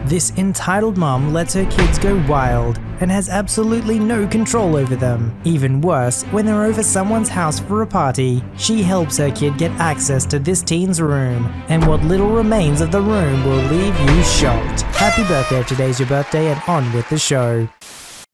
This entitled mom lets her kids go wild and has absolutely no control over them. Even worse, when they're over someone's house for a party, she helps her kid get access to this teen's room, and what little remains of the room will leave you shocked. Happy birthday if today's your birthday, and on with the show.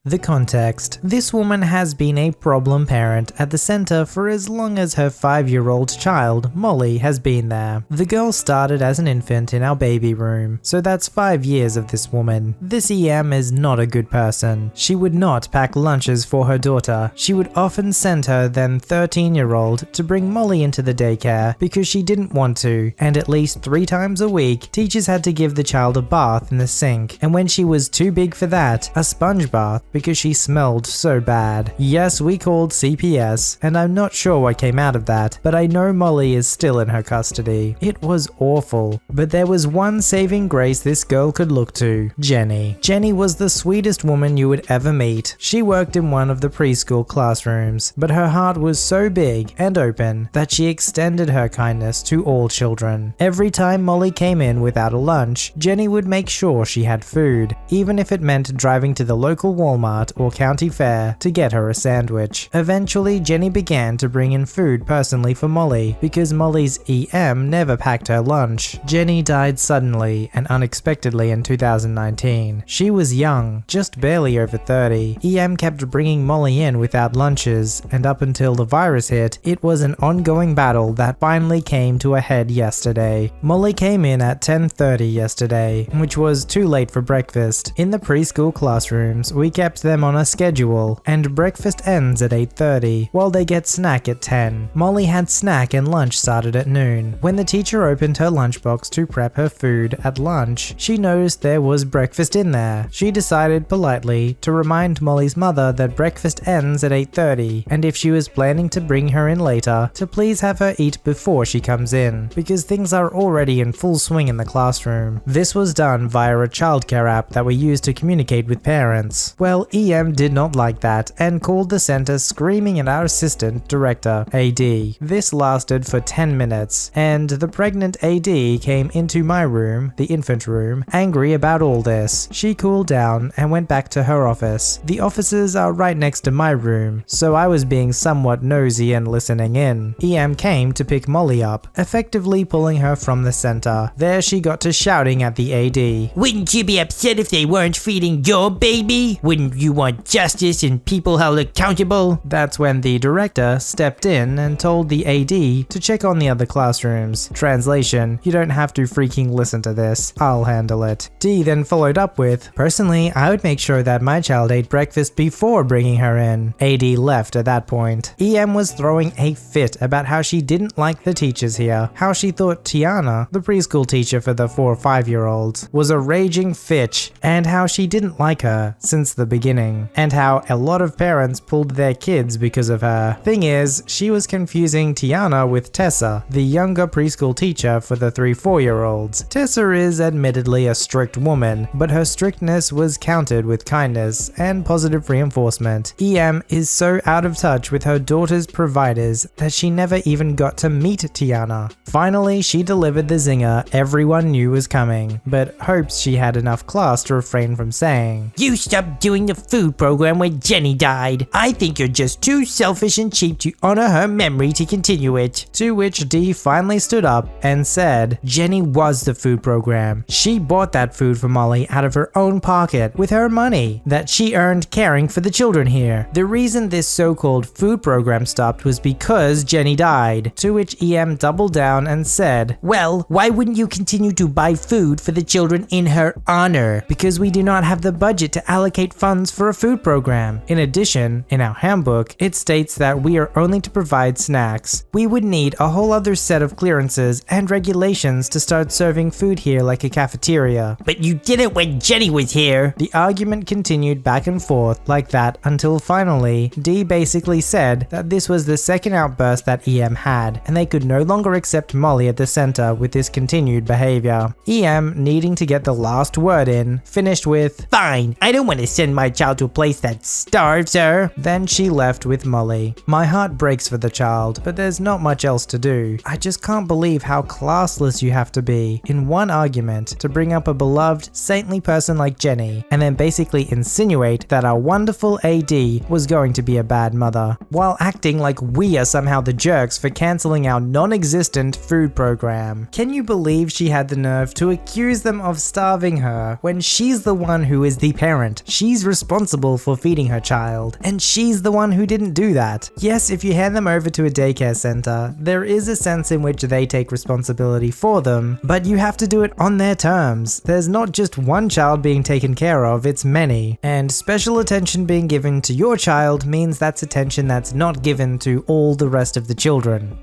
The context. This woman has been a problem parent at the center for as long as her 5-year-old child, Molly, has been there. The girl started as an infant in our baby room, so that's 5 years of this woman. This EM is not a good person. She would not pack lunches for her daughter. She would often send her then 13-year-old to bring Molly into the daycare because she didn't want to, and at least 3 times a week, teachers had to give the child a bath in the sink, and when she was too big for that, a sponge bath, because she smelled so bad. Yes, we called CPS, and I'm not sure what came out of that, but I know Molly is still in her custody. It was awful. But there was one saving grace this girl could look to: Jenny. Jenny was the sweetest woman you would ever meet. She worked in one of the preschool classrooms, but her heart was so big and open that she extended her kindness to all children. Every time Molly came in without a lunch, Jenny would make sure she had food, even if it meant driving to the local Walmart or county fair to get her a sandwich. Eventually, Jenny began to bring in food personally for Molly because Molly's EM never packed her lunch. Jenny died suddenly and unexpectedly in 2019. She was young, just barely over 30. EM kept bringing Molly in without lunches, and up until the virus hit, it was an ongoing battle that finally came to a head yesterday. Molly came in at 10:30 yesterday, which was too late for breakfast. In the preschool classrooms, we kept them on a schedule, and breakfast ends at 8:30, while they get snack at 10. Molly had snack and lunch started at noon. When the teacher opened her lunchbox to prep her food at lunch, she noticed there was breakfast in there. She decided politely to remind Molly's mother that breakfast ends at 8:30, and if she was planning to bring her in later, to please have her eat before she comes in, because things are already in full swing in the classroom. This was done via a childcare app that we use to communicate with parents. Well, EM did not like that and called the center screaming at our assistant director, AD. This lasted for 10 minutes, and the pregnant AD came into my room, the infant room, angry about all this. She cooled down and went back to her office. The offices are right next to my room, so I was being somewhat nosy and listening in. EM came to pick Molly up, effectively pulling her from the center. There she got to shouting at the AD. Wouldn't you be upset if they weren't feeding your baby? Wouldn't you want justice and people held accountable? That's when the director stepped in and told the AD to check on the other classrooms. Translation: you don't have to freaking listen to this, I'll handle it. D then followed up with, personally, I would make sure that my child ate breakfast before bringing her in. AD left at that point. EM was throwing a fit about how she didn't like the teachers here, how she thought Tiana, the preschool teacher for the 4 or 5-year-olds, was a raging fitch, and how she didn't like her since the beginning, and how a lot of parents pulled their kids because of her. Thing is, she was confusing Tiana with Tessa, the younger preschool teacher for the 3-4-year-olds. Tessa is admittedly a strict woman, but her strictness was countered with kindness and positive reinforcement. EM is so out of touch with her daughter's providers that she never even got to meet Tiana. Finally, she delivered the zinger everyone knew was coming, but hopes she had enough class to refrain from saying, "You stopped doing the food program when Jenny died. I think you're just too selfish and cheap to honor her memory to continue it." To which D finally stood up and said, Jenny was the food program. She bought that food for Molly out of her own pocket with her money that she earned caring for the children here. The reason this so-called food program stopped was because Jenny died. To which EM doubled down and said, "Well, why wouldn't you continue to buy food for the children in her honor?" Because we do not have the budget to allocate funds for a food program. In addition, in our handbook, it states that we are only to provide snacks. We would need a whole other set of clearances and regulations to start serving food here like a cafeteria. "But you did it when Jenny was here." The argument continued back and forth like that until finally, D basically said that this was the second outburst that EM had, and they could no longer accept Molly at the center with this continued behavior. EM, needing to get the last word in, finished with, "Fine, I don't want to send my my child to a place that starves her. Then she left with Molly. My heart breaks for the child, but there's not much else to do. I just can't believe how classless you have to be in one argument to bring up a beloved, saintly person like Jenny, and then basically insinuate that our wonderful AD was going to be a bad mother, while acting like we are somehow the jerks for cancelling our non-existent food program. Can you believe she had the nerve to accuse them of starving her when she's the one who is the parent? She's responsible for feeding her child, and she's the one who didn't do that. Yes, if you hand them over to a daycare center, there is a sense in which they take responsibility for them, but you have to do it on their terms. There's not just one child being taken care of, it's many. And special attention being given to your child means that's attention that's not given to all the rest of the children.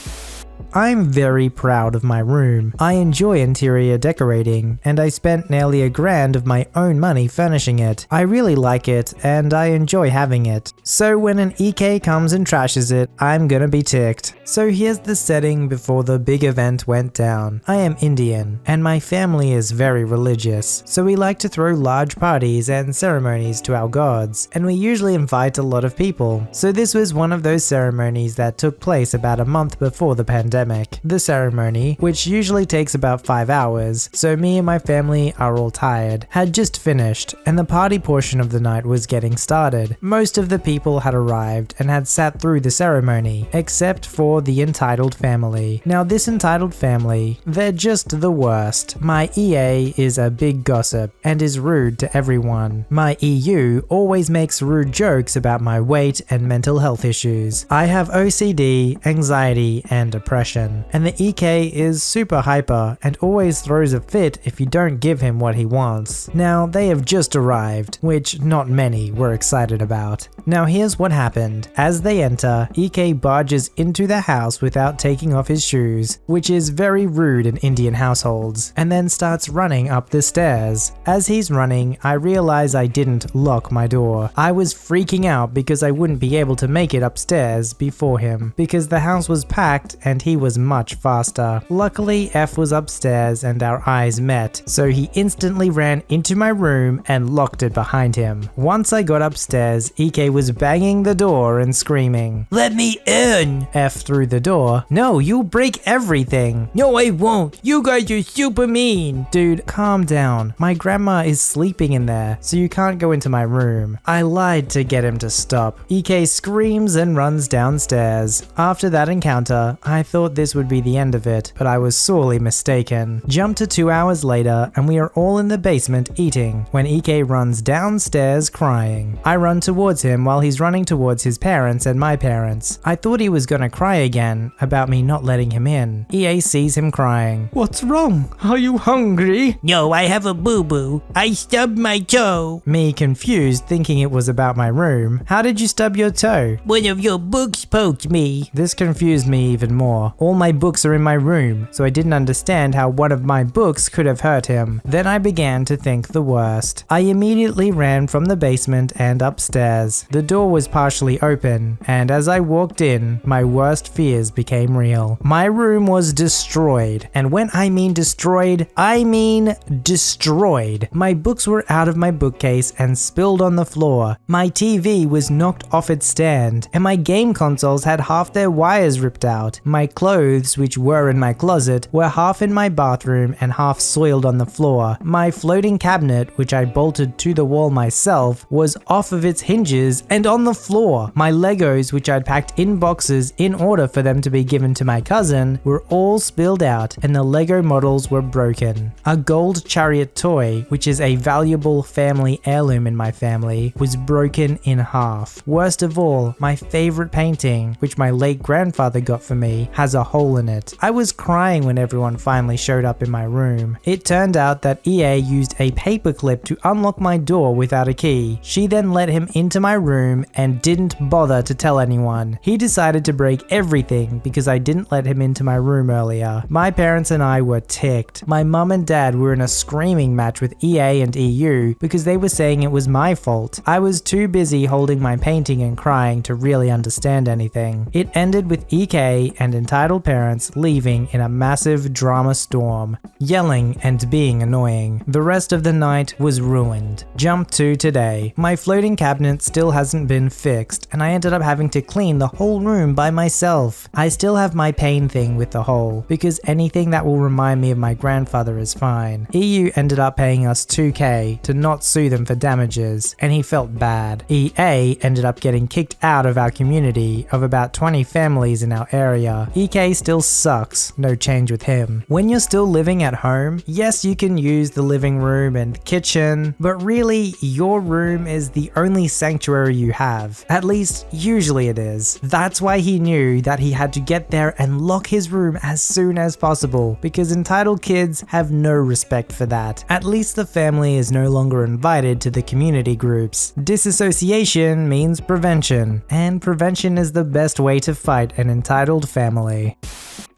I'm very proud of my room. I enjoy interior decorating, and I spent nearly $1,000 of my own money furnishing it. I really like it, and I enjoy having it. So when an EK comes and trashes it, I'm gonna be ticked. So here's the setting before the big event went down. I am Indian, and my family is very religious, so we like to throw large parties and ceremonies to our gods, and we usually invite a lot of people. So this was one of those ceremonies that took place about a month before the pandemic. The ceremony, which usually takes about 5 hours, so me and my family are all tired, had just finished, and the party portion of the night was getting started. Most of the people had arrived and had sat through the ceremony, except for the entitled family. Now this entitled family, they're just the worst. My EA is a big gossip and is rude to everyone. My EU always makes rude jokes about my weight and mental health issues. I have OCD, anxiety, and depression. And the EK is super hyper and always throws a fit if you don't give him what he wants. Now they have just arrived, which not many were excited about. Now here's what happened. As they enter, EK barges into the house without taking off his shoes, which is very rude in Indian households, and then starts running up the stairs. As he's running, I realize I didn't lock my door. I was freaking out because I wouldn't be able to make it upstairs before him, because the house was packed and he was much faster. Luckily, F was upstairs and our eyes met, so he instantly ran into my room and locked it behind him. Once I got upstairs, EK was banging the door and screaming, "Let me in!" F through the door. "No, you'll break everything." "No, I won't. You guys are super mean." Dude, calm down. My grandma is sleeping in there, so you can't go into my room. I lied to get him to stop. EK screams and runs downstairs. After that encounter, I thought this would be the end of it, but I was sorely mistaken. Jump to 2 hours later, and we are all in the basement eating, when EK runs downstairs crying. I run towards him while he's running towards his parents and my parents. I thought he was gonna cry again about me not letting him in. EA sees him crying. "What's wrong? Are you hungry?" "No, I have a boo-boo. I stubbed my toe." Me confused, thinking it was about my room. "How did you stub your toe?" "One of your books poked me." This confused me even more. All my books are in my room, so I didn't understand how one of my books could have hurt him. Then I began to think the worst. I immediately ran from the basement and upstairs. The door was partially open, and as I walked in, my worst fears became real. My room was destroyed, and when I mean destroyed, I mean destroyed. My books were out of my bookcase and spilled on the floor. My TV was knocked off its stand, and my game consoles had half their wires ripped out. My clothes, which were in my closet, were half in my bathroom and half soiled on the floor. My floating cabinet, which I bolted to the wall myself, was off of its hinges and on the floor. My Legos, which I'd packed in boxes in order for them to be given to my cousin, were all spilled out and the Lego models were broken. A gold chariot toy, which is a valuable family heirloom in my family, was broken in half. Worst of all, my favorite painting, which my late grandfather got for me, has a hole in it. I was crying when everyone finally showed up in my room. It turned out that EA used a paperclip to unlock my door without a key. She then let him into my room and didn't bother to tell anyone. He decided to break everything because I didn't let him into my room earlier. My parents and I were ticked. My mum and dad were in a screaming match with EA and EU because they were saying it was my fault. I was too busy holding my painting and crying to really understand anything. It ended with EK and entitled entitled parents leaving in a massive drama storm, yelling and being annoying. The rest of the night was ruined. Jump to today. My floating cabinet still hasn't been fixed, and I ended up having to clean the whole room by myself. I still have my pain thing with the hole, because anything that will remind me of my grandfather is fine. EU ended up paying us $2K to not sue them for damages, and he felt bad. EA ended up getting kicked out of our community of about 20 families in our area. EK still sucks, no change with him. When you're still living at home, yes, you can use the living room and kitchen, but really, your room is the only sanctuary you have. At least, usually it is. That's why he knew that he had to get there and lock his room as soon as possible, because entitled kids have no respect for that. At least the family is no longer invited to the community groups. Disassociation means prevention, and prevention is the best way to fight an entitled family.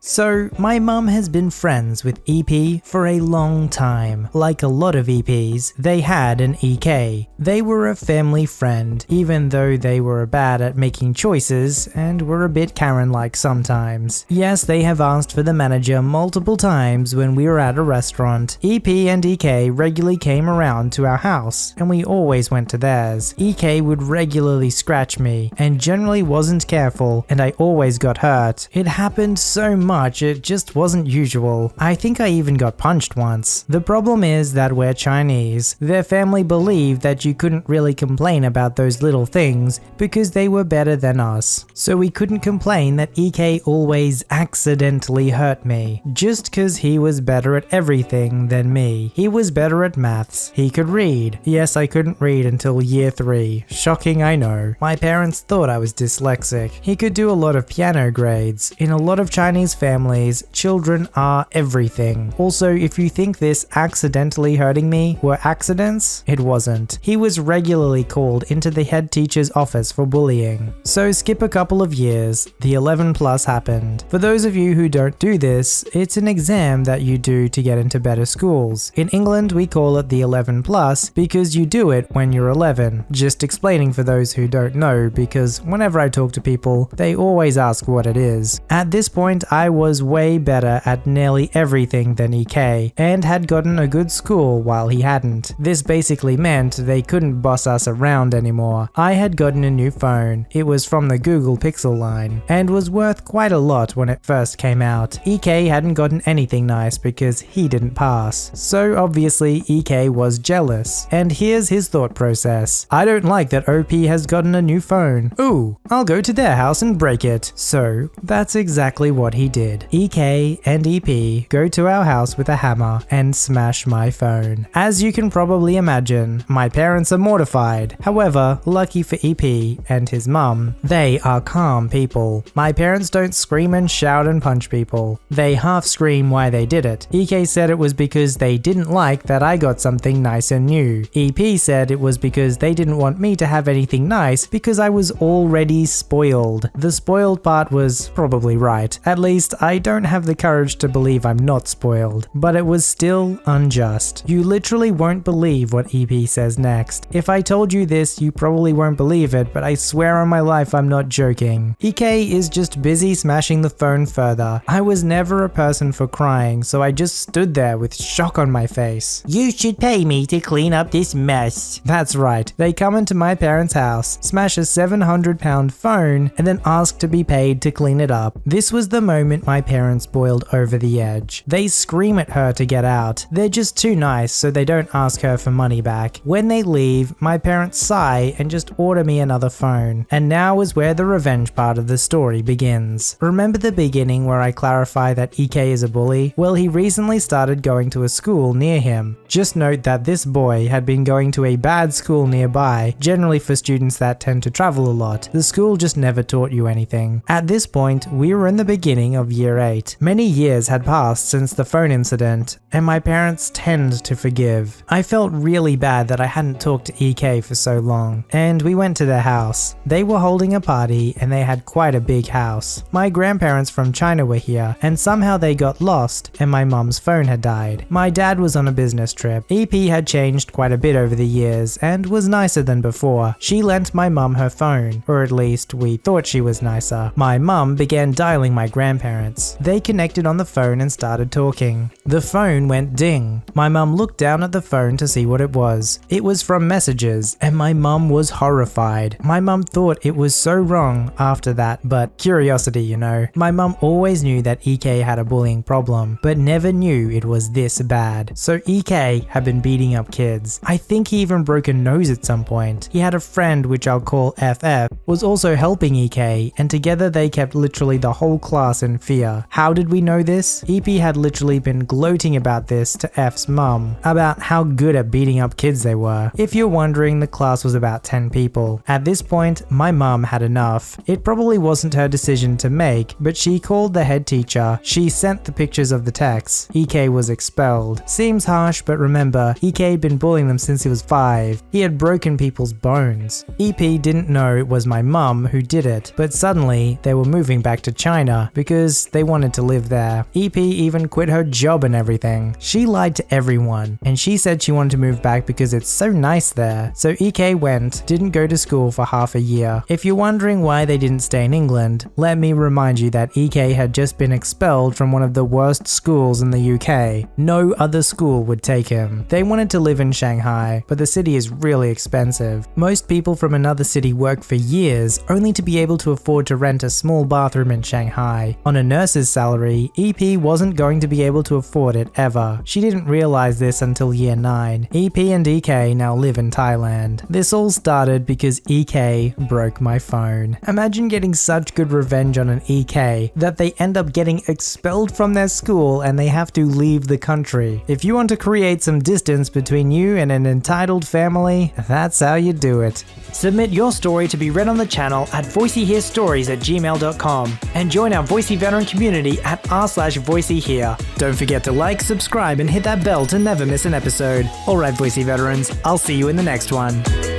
So, my mum has been friends with EP for a long time. Like a lot of EPs, they had an EK. They were a family friend, even though they were bad at making choices and were a bit Karen-like sometimes. Yes, they have asked for the manager multiple times when we were at a restaurant. EP and EK regularly came around to our house, and we always went to theirs. EK would regularly scratch me, and generally wasn't careful, and I always got hurt. It happened so much, it just wasn't usual. I think I even got punched once. The problem is that we're Chinese. Their family believed that you couldn't really complain about those little things because they were better than us. So we couldn't complain that EK always accidentally hurt me, just cause he was better at everything than me. He was better at maths. He could read. Yes, I couldn't read until year 3. Shocking, I know. My parents thought I was dyslexic. He could do a lot of piano grades. In a lot of Chinese families, children are everything. Also, if you think this accidentally hurting me were accidents, it wasn't. He was regularly called into the head teacher's office for bullying. So skip a couple of years, the 11 plus happened. For those of you who don't do this, it's an exam that you do to get into better schools. In England, we call it the 11 plus because you do it when you're 11. Just explaining for those who don't know, because whenever I talk to people, they always ask what it is. At this point, I was way better at nearly everything than EK, and had gotten a good school while he hadn't. This basically meant they couldn't boss us around anymore. I had gotten a new phone. It was from the Google Pixel line, and was worth quite a lot when it first came out. EK hadn't gotten anything nice because he didn't pass. So obviously EK was jealous. And here's his thought process. I don't like that OP has gotten a new phone. Ooh, I'll go to their house and break it. So that's exactly what he did. EK and EP go to our house with a hammer and smash my phone. As you can probably imagine, my parents are mortified. However, lucky for EP and his mum, they are calm people. My parents don't scream and shout and punch people. They half scream why they did it. EK said it was because they didn't like that I got something nice and new. EP said it was because they didn't want me to have anything nice because I was already spoiled. The spoiled part was probably right. At least I don't have the courage to believe I'm not spoiled, but it was still unjust. You literally won't believe what EP says next. If I told you this, you probably won't believe it, but I swear on my life I'm not joking. EK is just busy smashing the phone further. I was never a person for crying, so I just stood there with shock on my face. You should pay me to clean up this mess. That's right. They come into my parents' house, smash a £700 phone, and then ask to be paid to clean it up. This was the moment my parents boiled over the edge. They scream at her to get out. They're just too nice, so they don't ask her for money back. When they leave, my parents sigh and just order me another phone. And now is where the revenge part of the story begins. Remember the beginning where I clarify that EK is a bully? Well, he recently started going to a school near him. Just note that this boy had been going to a bad school nearby, generally for students that tend to travel a lot. The school just never taught you anything. At this point, we were in the beginning of year 8. Many years had passed since the phone incident, and my parents tend to forgive. I felt really bad that I hadn't talked to EK for so long, and we went to their house. They were holding a party, and they had quite a big house. My grandparents from China were here, and somehow they got lost, and my mum's phone had died. My dad was on a business trip. EP had changed quite a bit over the years, and was nicer than before. She lent my mum her phone, or at least we thought she was nicer. My mum began dialing my grandparents parents. They connected on the phone and started talking. The phone went ding. My mum looked down at the phone to see what it was. It was from messages, and my mum was horrified. My mum thought it was so wrong after that, but curiosity, you know. My mum always knew that EK had a bullying problem, but never knew it was this bad. So EK had been beating up kids. I think he even broke a nose at some point. He had a friend, which I'll call FF, was also helping EK, and together they kept literally the whole class in fear. How did we know this? EP had literally been gloating about this to F's mum, about how good at beating up kids they were. If you're wondering, the class was about 10 people. At this point, my mum had enough. It probably wasn't her decision to make, but she called the head teacher. She sent the pictures of the texts. EK was expelled. Seems harsh, but remember, EK had been bullying them since he was 5. He had broken people's bones. EP didn't know it was my mum who did it, but suddenly they were moving back to China because they wanted to live there. EP even quit her job and everything. She lied to everyone, and she said she wanted to move back because it's so nice there. So EK went, didn't go to school for half a year. If you're wondering why they didn't stay in England, let me remind you that EK had just been expelled from one of the worst schools in the UK. No other school would take him. They wanted to live in Shanghai, but the city is really expensive. Most people from another city work for years only to be able to afford to rent a small bathroom in Shanghai. On a nurse's salary, EP wasn't going to be able to afford it ever. She didn't realize this until year 9. EP and EK now live in Thailand. This all started because EK broke my phone. Imagine getting such good revenge on an EK that they end up getting expelled from their school and they have to leave the country. If you want to create some distance between you and an entitled family, that's how you do it. Submit your story to be read on the channel at voiceyherestories@gmail.com and join our Voicey veteran community at r/VoiceyHere. Don't forget to like, subscribe, and hit that bell to never miss an episode. Alright, Voicey veterans, I'll see you in the next one.